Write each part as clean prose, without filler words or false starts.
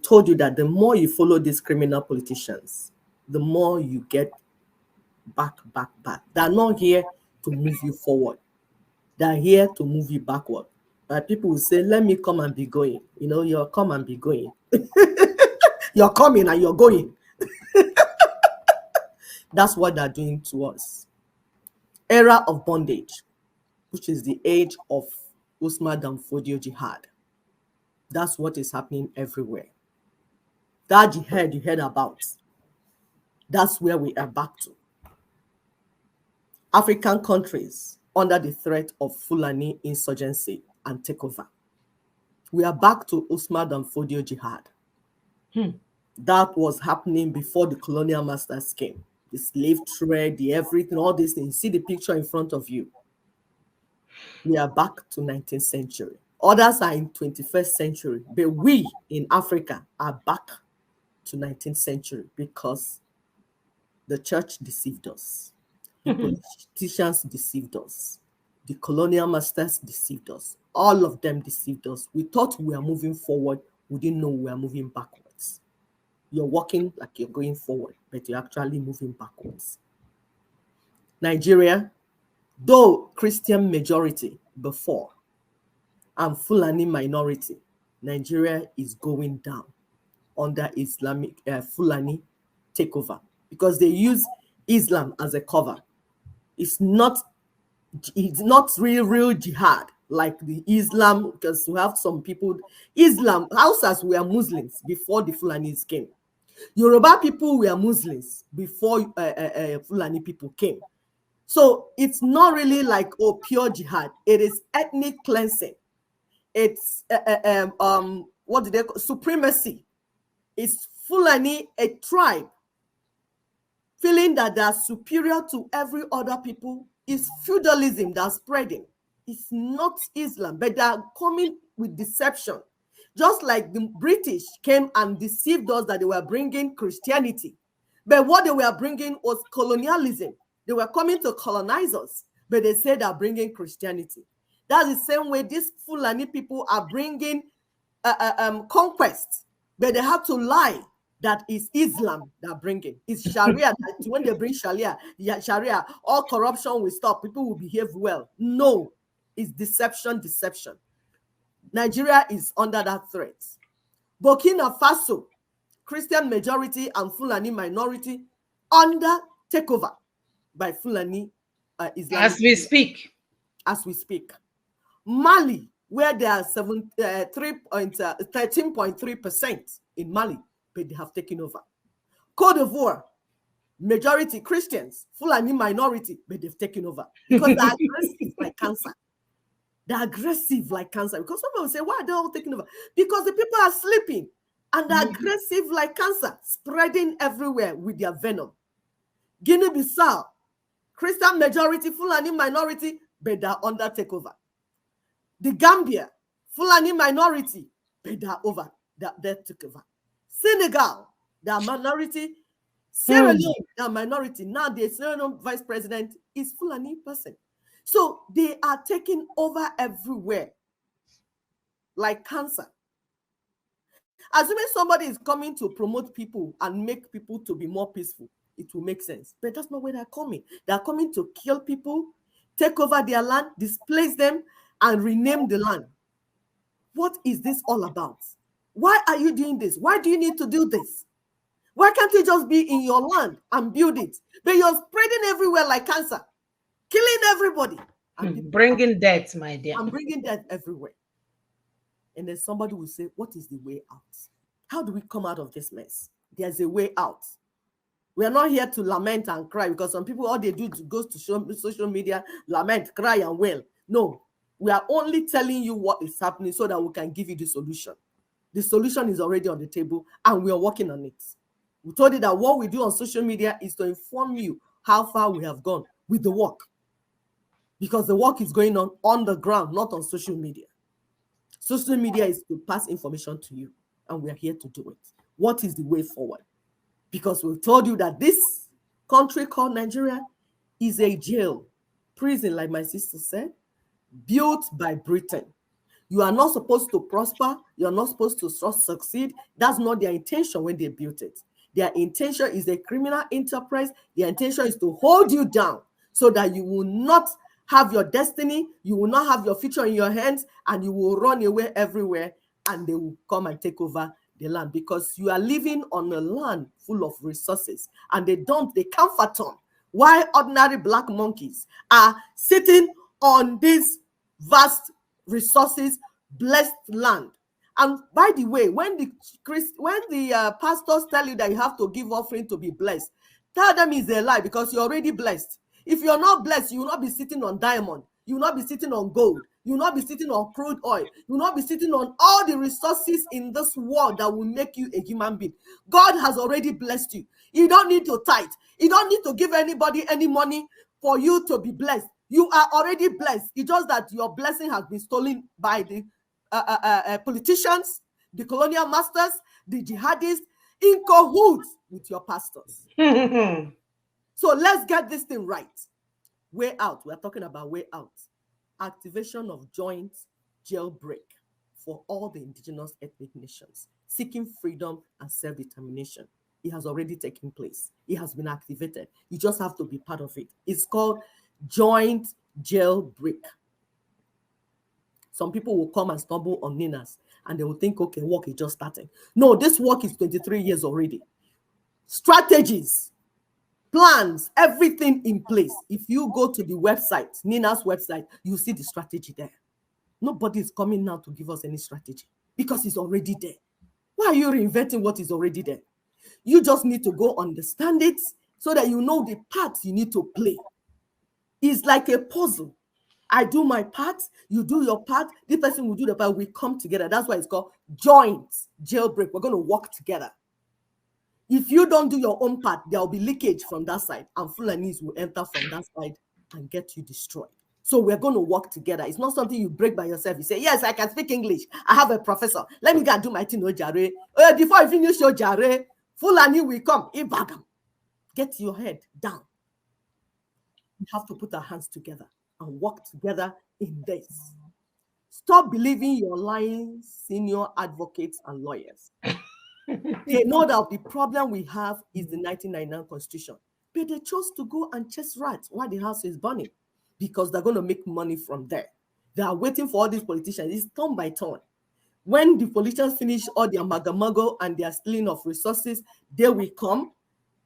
told you that the more you follow these criminal politicians, the more you get back. They're not here to move you forward. They're here to move you backward. People will say, let me come and be going. You know, you're come and be going. You're coming and you're going. That's what they're doing to us. Era of bondage, which is the age of Usman Dan Fodio jihad. That's what is happening everywhere. That jihad you heard about, that's where we are back to. African countries under the threat of Fulani insurgency and takeover. We are back to Usman Dan Fodio jihad. That was happening before the colonial masters came. The slave trade, the everything, all these things. See the picture in front of you. We are back to 19th century. Others are in 21st century, but we in Africa are back to 19th century because the church deceived us. The politicians deceived us. The colonial masters deceived us. All of them deceived us. We thought we were moving forward. We didn't know we were moving backwards. You're walking like you're going forward, but you're actually moving backwards. Nigeria, though Christian majority before and Fulani minority, Nigeria is going down under Islamic Fulani takeover because they use Islam as a cover. It's not real jihad like the Islam, because we have some people, Islam, Hausas were Muslims before the Fulanis came. Yoruba people were Muslims before Fulani people came. So it's not really like, oh, pure jihad. It is ethnic cleansing. It's what did they call supremacy? It's Fulani, a tribe, feeling that they are superior to every other people. It's feudalism that's spreading. It's not Islam, but they are coming with deception. Just like the British came and deceived us that they were bringing Christianity. But what they were bringing was colonialism. They were coming to colonize us, but they said they're bringing Christianity. That's the same way these Fulani people are bringing conquest, but they have to lie that is Islam they're bringing. It's Sharia. That when they bring Sharia, all corruption will stop. People will behave well. No, it's deception. Nigeria is under that threat. Burkina Faso, Christian majority and Fulani minority, under takeover by Fulani Islamic. As we speak. Mali, where there are 13.3% in Mali, but they have taken over. Côte d'Ivoire, majority Christians, Fulani minority, but they've taken over because they're aggressive like cancer. They're aggressive like cancer. Because some people say, why are they all taking over? Because the people are sleeping and they're aggressive like cancer, spreading everywhere with their venom. Guinea-Bissau, Christian majority, Fulani minority, but they're under takeover. The Gambia, Fulani minority, but they're over. They took over. Senegal, they're minority. Sierra Leone, they're minority. Now the Sierra Leone vice president is Fulani person. So they are taking over everywhere like cancer. Assuming somebody is coming to promote people and make people to be more peaceful, it will make sense. But that's not where they're coming. They're coming to kill people, take over their land, displace them, and rename the land. What is this all about? Why are you doing this? Why do you need to do this? Why can't you just be in your land and build it? But you're spreading everywhere like cancer, killing everybody. And bringing death, my dear. I'm bringing death everywhere. And then somebody will say, what is the way out? How do we come out of this mess? There's a way out. We are not here to lament and cry, because some people, all they do is go to social media, lament, cry, and wail. No, we are only telling you what is happening so that we can give you the solution. The solution is already on the table and we are working on it. We told you that what we do on social media is to inform you how far we have gone with the work. Because the work is going on the ground, not on social media. Social media is to pass information to you, and we are here to do it. What is the way forward? Because we've told you that this country called Nigeria is a jail, prison, like my sister said, built by Britain. You are not supposed to prosper. You're not supposed to succeed. That's not their intention when they built it. Their intention is a criminal enterprise. Their intention is to hold you down so that you will not have your destiny, you will not have your future in your hands, and you will run away everywhere, and they will come and take over the land because you are living on a land full of resources, and they can't fathom why ordinary black monkeys are sitting on these vast resources, blessed land. And by the way, when the pastors tell you that you have to give offering to be blessed, tell them it's a lie because you're already blessed. If you're not blessed, you will not be sitting on diamond. You will not be sitting on gold. You will not be sitting on crude oil. You will not be sitting on all the resources in this world that will make you a human being. God has already blessed you. You don't need to tithe. You don't need to give anybody any money for you to be blessed. You are already blessed. It's just that your blessing has been stolen by the politicians, the colonial masters, the jihadists, in cahoots with your pastors. So let's get this thing right. Way out. We're talking about way out. Activation of joint jailbreak for all the indigenous ethnic nations seeking freedom and self-determination. It has already taken place. It has been activated. You just have to be part of it. It's called joint jailbreak. Some people will come and stumble on Ninas and they will think, okay, work is just starting. No, this work is 23 years already. Strategies, plans, everything in place. If you go to the website, Nina's website, you see the strategy there. Nobody is coming now to give us any strategy because it's already there. Why are you reinventing what is already there? You just need to go understand it so that you know the parts you need to play. It's like a puzzle. I do my part, you do your part, this person will do the part, we come together. That's why it's called joint jailbreak. We're going to work together. If you don't do your own part, there will be leakage from that side, and Fulanis will enter from that side and get you destroyed. So we're going to work together. It's not something you break by yourself. You say, yes, I can speak English. I have a professor. Let me go and do my thing, Jare. Before you finish your Jare, Fulani will come. Ibagam. Get your head down. We have to put our hands together and work together in this. Stop believing your lying senior advocates and lawyers. They know that the problem we have is the 1999 Constitution, but they chose to go and chase rats while the house is burning because they're going to make money from there. They are waiting for all these politicians. It's turn by turn. When the politicians finish all their magamago and their stealing of resources, they will come.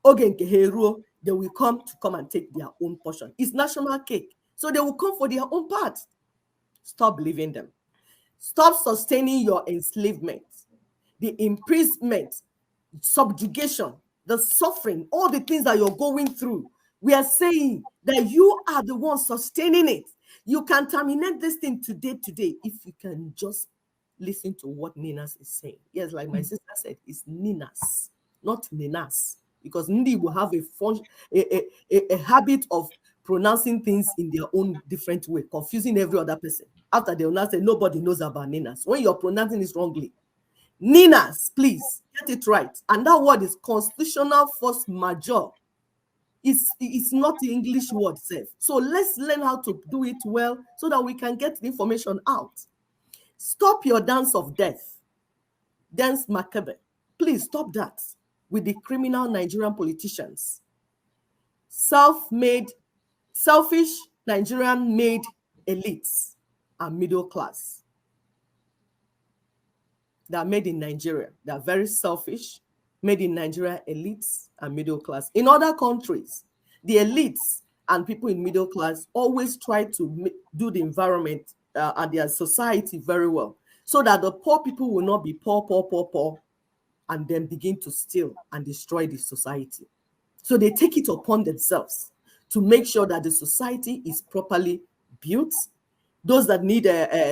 They will come and take their own portion. It's national cake. So they will come for their own part. Stop believing them. Stop sustaining your enslavement, the imprisonment, subjugation, the suffering, all the things that you're going through. We are saying that you are the one sustaining it. You can terminate this thing today if you can just listen to what Ninas is saying. Yes, like my sister said, it's Ninas, not Ninas, because Ndi will have a habit of pronouncing things in their own different way, confusing every other person. After they will not say nobody knows about Ninas. When you're pronouncing it wrongly, Ninas, please get it right. And that word is constitutional force majeure. It's not the English word itself. So let's learn how to do it well so that we can get the information out. Stop your dance of death. Dance macabre. Please stop that with the criminal Nigerian politicians. Selfish Nigerian-made elites and middle class. They are made in Nigeria. They are very selfish, made in Nigeria elites and middle class. In other countries, the elites and people in middle class always try to do the environment and their society very well so that the poor people will not be poor, and then begin to steal and destroy the society. So they take it upon themselves to make sure that the society is properly built. Those that need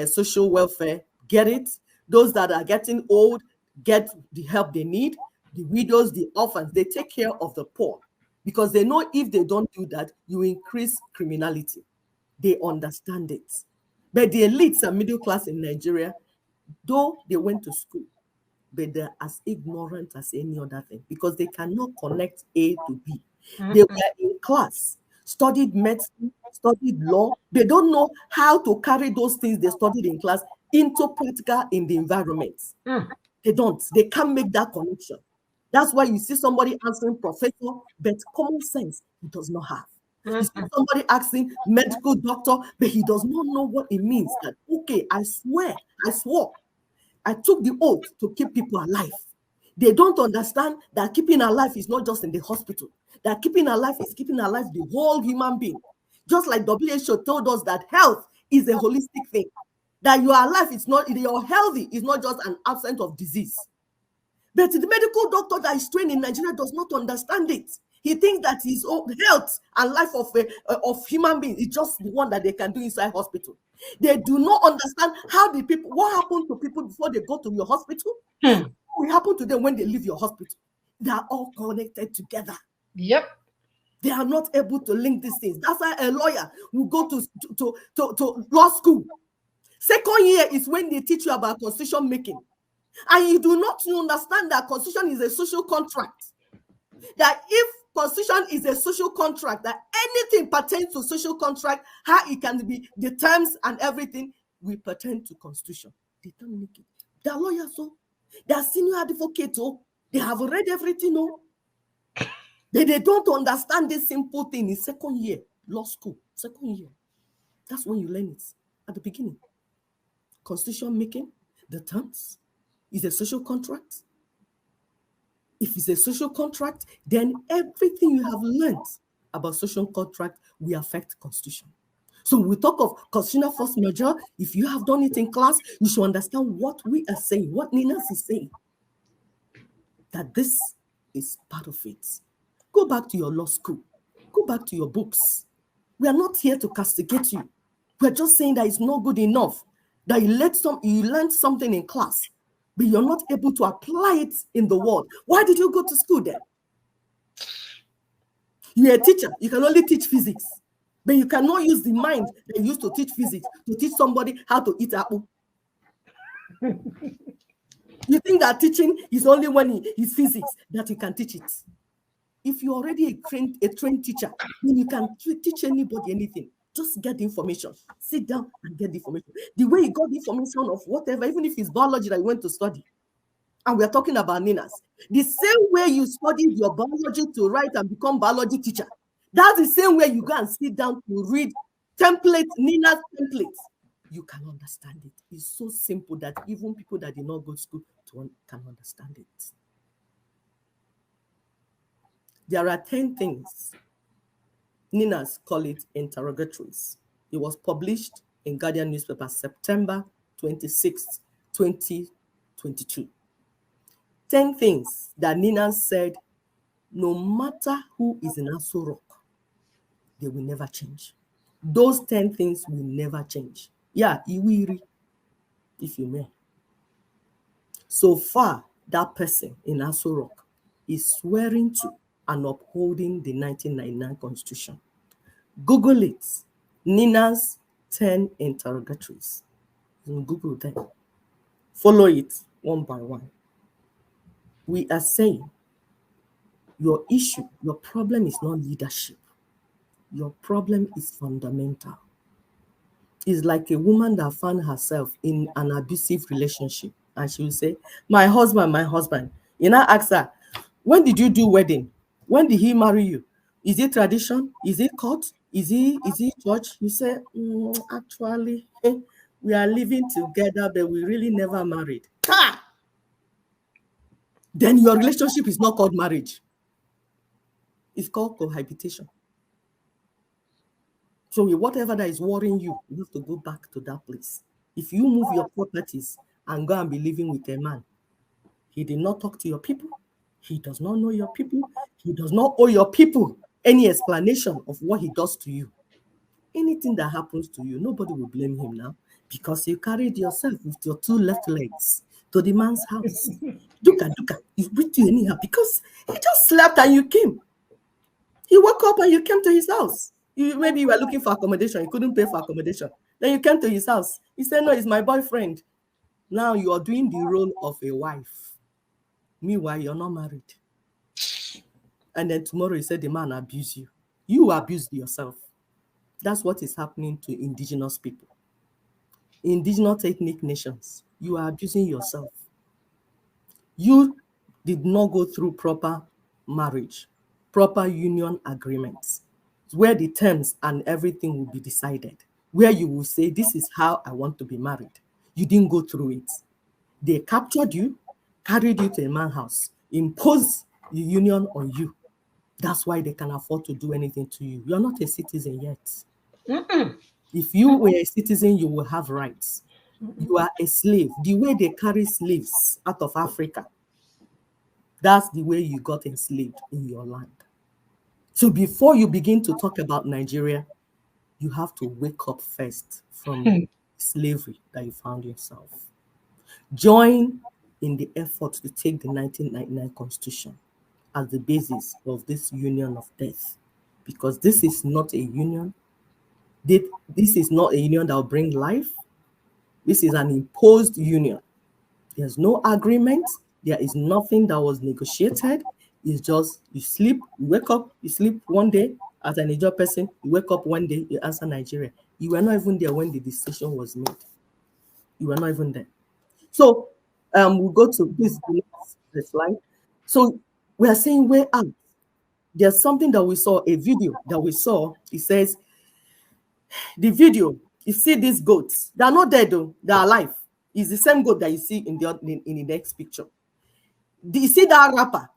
social welfare get it. Those that are getting old get the help they need. The widows, the orphans, they take care of the poor because they know if they don't do that, you increase criminality. They understand it. But the elites and middle class in Nigeria, though they went to school, but they're as ignorant as any other thing because they cannot connect A to B. They were in class, studied medicine, studied law. They don't know how to carry those things they studied in class into practical in the environment. Mm. They don't. They can't make that connection. That's why you see somebody answering professor, but common sense he does not have. You see Mm-mm. somebody asking medical doctor, but he does not know what it means. That, okay, I swear, I swore, I took the oath to keep people alive. They don't understand that keeping alive is not just in the hospital. That keeping alive is keeping alive the whole human being. Just like WHO told us that health is a holistic thing. That you are alive, it's not, you're healthy, is not just an absence of disease. But the medical doctor that is trained in Nigeria does not understand it. He thinks that his own health and life of human beings is just the one that they can do inside hospital. They do not understand how the people, what happened to people before they go to your hospital, Hmm. what will happen to them when they leave your hospital. They are all connected together. Yep. They are not able to link these things. That's why a lawyer will go to law school. Second year is when they teach you about constitution making. And you do not understand that constitution is a social contract. That if constitution is a social contract, that anything pertains to social contract, how it can be, the terms and everything will pertain to constitution. They don't make it. They are lawyers, so they are senior advocates, oh, they have read everything, oh. They don't understand this simple thing in second year, law school, second year. That's when you learn it at the beginning. Constitution making, the terms, is a social contract. If it's a social contract, then everything you have learned about social contract will affect constitution. So when we talk of constitutional force majeure, if you have done it in class, you should understand what we are saying, what Ninas is saying, that this is part of it. Go back to your law school. Go back to your books. We are not here to castigate you. We're just saying that it's not good enough, that you learned something in class, but you're not able to apply it in the world. Why did you go to school then? You're a teacher. You can only teach physics, but you cannot use the mind that you used to teach physics to teach somebody how to eat apple. You think that teaching is only when it's physics that you can teach it. If you're already a trained teacher, then you can teach anybody anything. Just get the information. Sit down and get the information. The way you got the information of whatever, even if it's biology that you went to study, and we're talking about Ninas, the same way you studied your biology to write and become biology teacher, that's the same way you go and sit down to read Nina's templates. You can understand it. It's so simple that even people that did not go to school can understand it. There are 10 things. Ninas call it interrogatories. It was published in Guardian newspaper September 26, 2022. 10 things that Ninas said, no matter who is in Aso Rock, they will never change. Those 10 things will never change. Yeah, Iwiri, if you may. So far, that person in Aso Rock is swearing to and upholding the 1999 Constitution. Google it. Nina's 10 interrogatories. Google them. Follow it one by one. We are saying your issue, your problem is not leadership. Your problem is fundamental. It's like a woman that found herself in an abusive relationship and she will say, my husband. You now ask her, when did you do wedding? When did he marry you? Is it tradition? Is it court? Is it church? You say, actually, we are living together, but we really never married. Ha! Then your relationship is not called marriage. It's called cohabitation. So whatever that is worrying you, you have to go back to that place. If you move your properties and go and be living with a man, he did not talk to your people. He does not know your people. He does not owe your people any explanation of what he does to you. Anything that happens to you, nobody will blame him now because you carried yourself with your two left legs to the man's house. Duka, you breathe you anyhow because he just slept and you came. He woke up and you came to his house. Maybe you were looking for accommodation. You couldn't pay for accommodation. Then you came to his house. He said, no, it's my boyfriend. Now you are doing the role of a wife. Meanwhile, you're not married. And then tomorrow you said the man abused you. You abused yourself. That's what is happening to indigenous people. indigenous ethnic nations, you are abusing yourself. You did not go through proper marriage, proper union agreements, where the terms and everything will be decided, where you will say, this is how I want to be married. You didn't go through it. They captured you, carried you to a man's house, imposed the union on you. That's why they can afford to do anything to you. You're not a citizen yet. Mm-mm. If you were a citizen, you will have rights. You are a slave. The way they carry slaves out of Africa, that's the way you got enslaved in your land. So before you begin to talk about Nigeria, you have to wake up first from slavery that you found yourself. Join in the effort to take the 1999 Constitution as the basis of this union of death, because this is not a union. This is not a union that will bring life. This is an imposed union. There's no agreement. There is nothing that was negotiated. It's just you sleep, you wake up, you sleep one day as an Niger person, you wake up one day, you answer Nigeria. You were not even there when the decision was made. You were not even there. So we'll go to please the next slide. So we are saying way out. There's something that we saw, a video that we saw. It says the video, you see these goats, they are not dead though, they are alive. It's the same goat that you see in the next picture. Do you see that wrapper?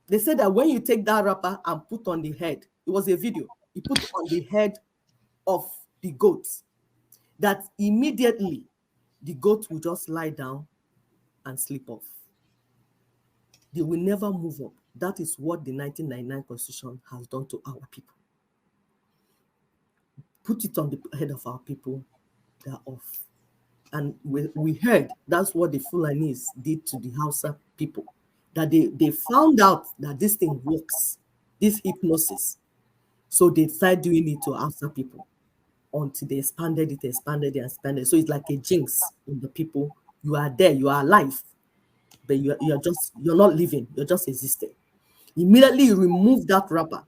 They said that when you take that wrapper and put on the head, it was a video, you put on the head of the goat, that immediately the goat will just lie down and sleep off. They will never move up. That is what the 1999 Constitution has done to our people. Put it on the head of our people, they're off. And we heard that's what the Fulanis did to the Hausa people, that they found out that this thing works, this hypnosis. So they started doing it to Hausa people until they expanded it. So it's like a jinx in the people. You are there, you are alive, but you're not living, you're just existing. Immediately you remove that wrapper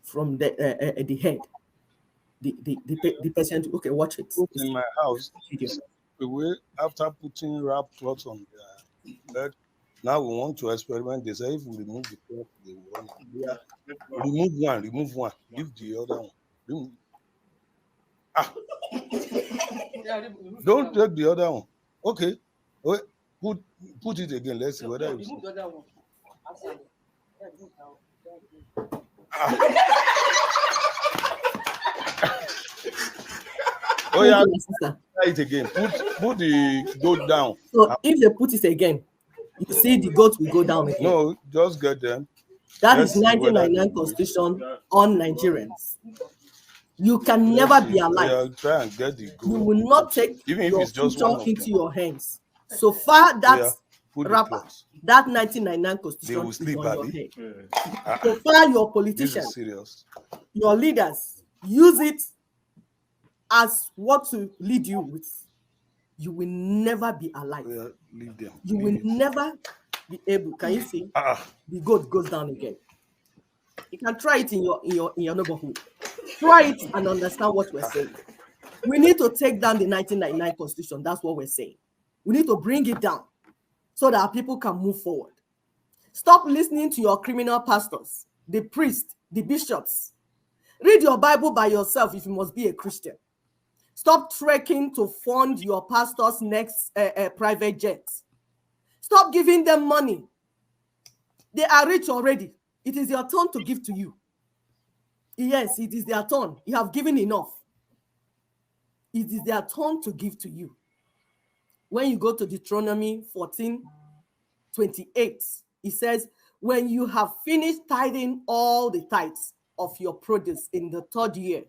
from the head. The patient, okay, watch it. In my house, the way after putting wrap cloth on their bed, now we want to experiment. They say if we remove the cloth, they will run. Yeah. Remove one, leave the other one. Don't take the other one. Okay. Wait, put it again. Let's see whether it's. The other one. Oh yeah, try it again. Put the goat down. So if they put it again, you see the goat will go down again. No, just get them. That is 1999 Constitution on Nigerians. You can never be alive. Yeah, try and get the goat. You will not take even if your it's just future into your hands. So far, that rapper, that 1999 Constitution is on your head. So far, your politicians, your leaders, use it as what to lead you with. You will never be alive. Leave them. You will never be able. Can you see? The goat goes down again. You can try it in your neighborhood. Try it and understand what we're saying. We need to take down the 1999 Constitution. That's what we're saying. We need to bring it down so that people can move forward. Stop listening to your criminal pastors, the priests, the bishops. Read your Bible by yourself if you must be a Christian. Stop trekking to fund your pastor's next private jet. Stop giving them money. They are rich already. It is your turn to give to you. Yes, it is their turn. You have given enough. It is their turn to give to you. When you go to Deuteronomy 14:28, it says, when you have finished tithing all the tithes of your produce in the third year,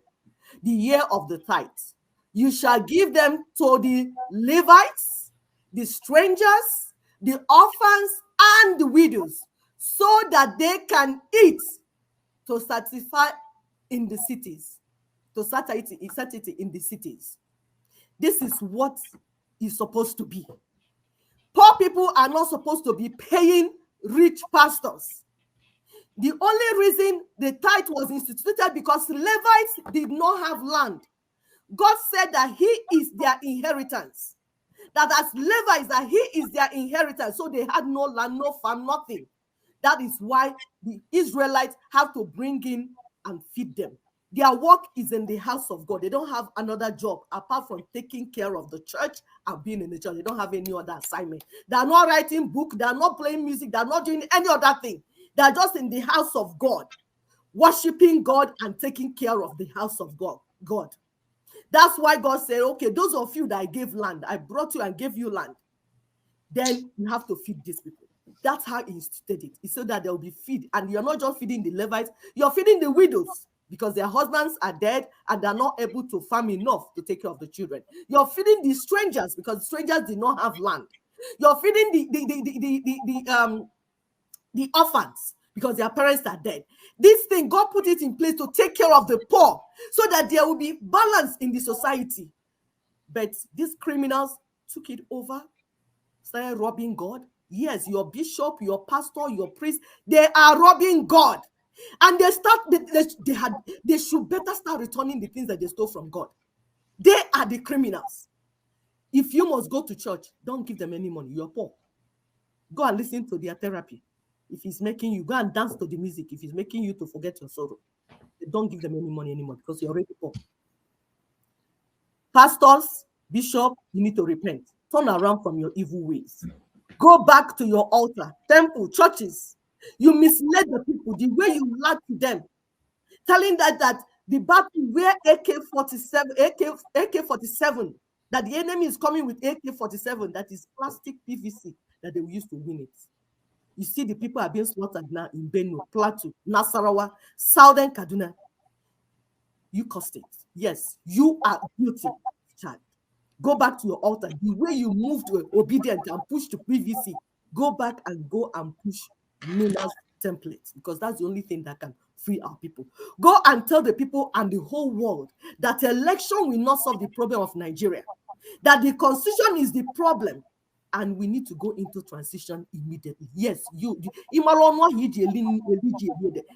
the year of the tithes, you shall give them to the Levites, the strangers, the orphans, and the widows, so that they can eat to satisfy in the cities, to satiety in the cities. This is what is supposed to be. Poor people are not supposed to be paying rich pastors. The only reason the tithe was instituted because Levites did not have land. God said that he is their inheritance. That as Levites, that he is their inheritance. So they had no land, no farm, nothing. That is why the Israelites have to bring in and feed them. Their work is in the house of God. They don't have another job apart from taking care of the church and being in the church. They don't have any other assignment. They are not writing book. They are not playing music. They are not doing any other thing. They are just in the house of God, worshiping God and taking care of the house of God. That's why God said, okay, those of you that I gave land, I brought you and gave you land. Then you have to feed these people. That's how he instituted it. It's so that there will be feed. And you're not just feeding the Levites, you're feeding the widows because their husbands are dead and they're not able to farm enough to take care of the children. You're feeding the strangers because strangers did not have land. You're feeding the orphans because their parents are dead. This thing, God put it in place to take care of the poor so that there will be balance in the society. But these criminals took it over, started robbing God. Yes, your bishop, your pastor, your priest, they are robbing God. And they should better start returning the things that they stole from God. They are the criminals. If you must go to church, don't give them any money. You're poor. Go and listen to their therapy. If he's making you, go and dance to the music. If he's making you to forget your sorrow, don't give them any money anymore because you're already poor. Pastors, bishop, you need to repent. Turn around from your evil ways. Go back to your altar, temple, churches. You misled the people the way you lied to them, telling that the battle where AK-47, that the enemy is coming with AK-47, that is plastic PVC, that they will use to win it. You see the people are being slaughtered now in Benue, Plateau, Nasarawa, Southern Kaduna. You caused it. Yes, you are guilty, child. Go back to your altar. The way you moved to obedient and push to PVC, go back and push Nina's template because that's the only thing that can free our people. Go and tell the people and the whole world that election will not solve the problem of Nigeria, that the constitution is the problem, and we need to go into transition immediately. Yes,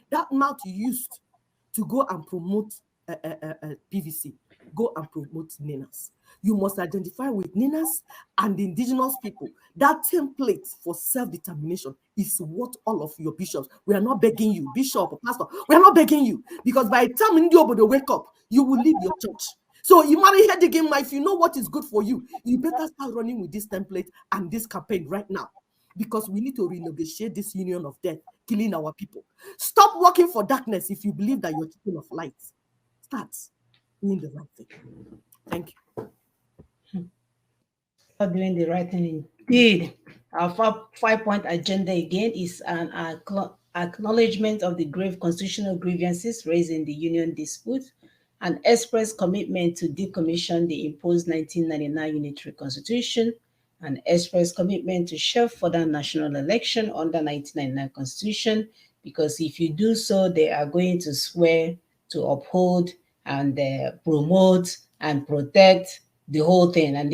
that mouth you used to go and promote PVC, go and promote Ninas. You must identify with Ninas and the indigenous people. That template for self-determination is what all of your bishops, we are not begging you, bishop or pastor, we are not begging you, because by the time Ndiobo wake up, you will leave your church. So you marry head again, if you know what is good for you, you better start running with this template and this campaign right now, because we need to renegotiate this union of death, killing our people. Stop working for darkness if you believe that you're children of light. Start doing the right thing. Thank you. For doing the right thing indeed. Our five-point agenda again is an acknowledgement of the grave constitutional grievances raised in the union dispute, an express commitment to decommission the imposed 1999 unitary constitution, an express commitment to shelve further national election under 1999 constitution, because if you do so, they are going to swear to uphold and promote and protect the whole thing, and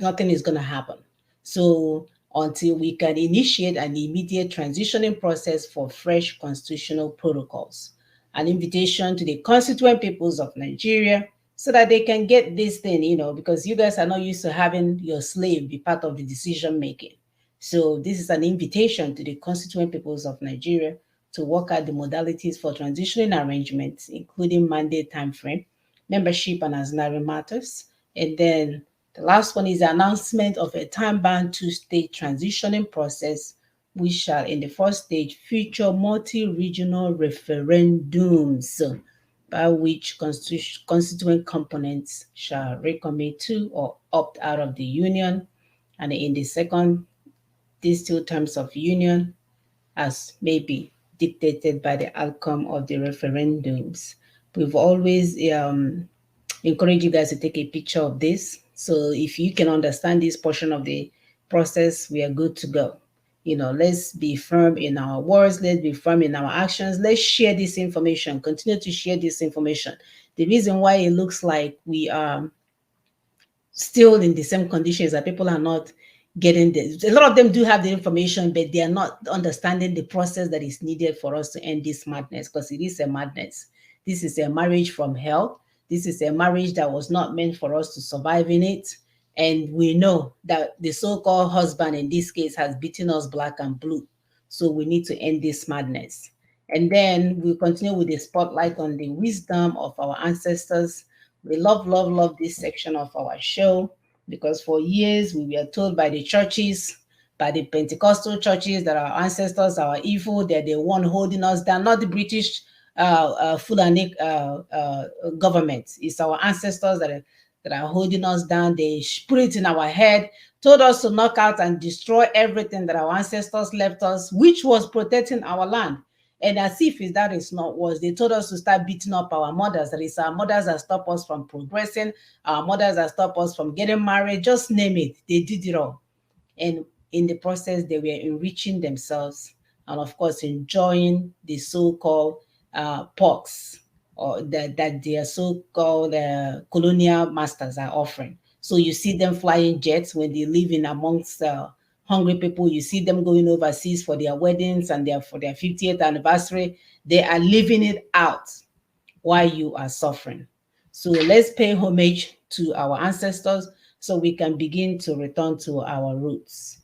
nothing is going to happen. So until we can initiate an immediate transitioning process for fresh constitutional protocols, an invitation to the constituent peoples of Nigeria so that they can get this thing, because you guys are not used to having your slave be part of the decision making. So this is an invitation to the constituent peoples of Nigeria to work out the modalities for transitioning arrangements, including mandate timeframe, membership and ancillary matters. And then the last one is the announcement of a time-bound two-stage transitioning process, which shall, in the first stage, feature multi-regional referendums by which constituent components shall recommit to or opt out of the union. And in the second, these two terms of union as may be dictated by the outcome of the referendums. We've always encourage you guys to take a picture of this. So if you can understand this portion of the process, we are good to go. Let's be firm in our words. Let's be firm in our actions. Let's share this information. Continue to share this information. The reason why it looks like we are still in the same conditions that people are not getting this. A lot of them do have the information, but they are not understanding the process that is needed for us to end this madness, because it is a madness. This is a marriage from hell. This is a marriage that was not meant for us to survive in it. And we know that the so-called husband in this case has beaten us black and blue. So we need to end this madness. And then we continue with the spotlight on the wisdom of our ancestors. We love, love, love this section of our show because for years we were told by the churches, by the Pentecostal churches, that our ancestors are evil, they're the one holding us down, not the British Fulani government. It's our ancestors that are holding us down. They put it in our head, told us to knock out and destroy everything that our ancestors left us, which was protecting our land. And as if that is not worse, they told us to start beating up our mothers. That is, our mothers that stop us from progressing, our mothers that stop us from getting married, just name it. They did it all. And in the process, they were enriching themselves and, of course, enjoying the so-called perks or that their so-called colonial masters are offering. So you see them flying jets when they live in amongst hungry people. You see them going overseas for their weddings and for their 50th anniversary. They are living it out while you are suffering. So let's pay homage to our ancestors so we can begin to return to our roots.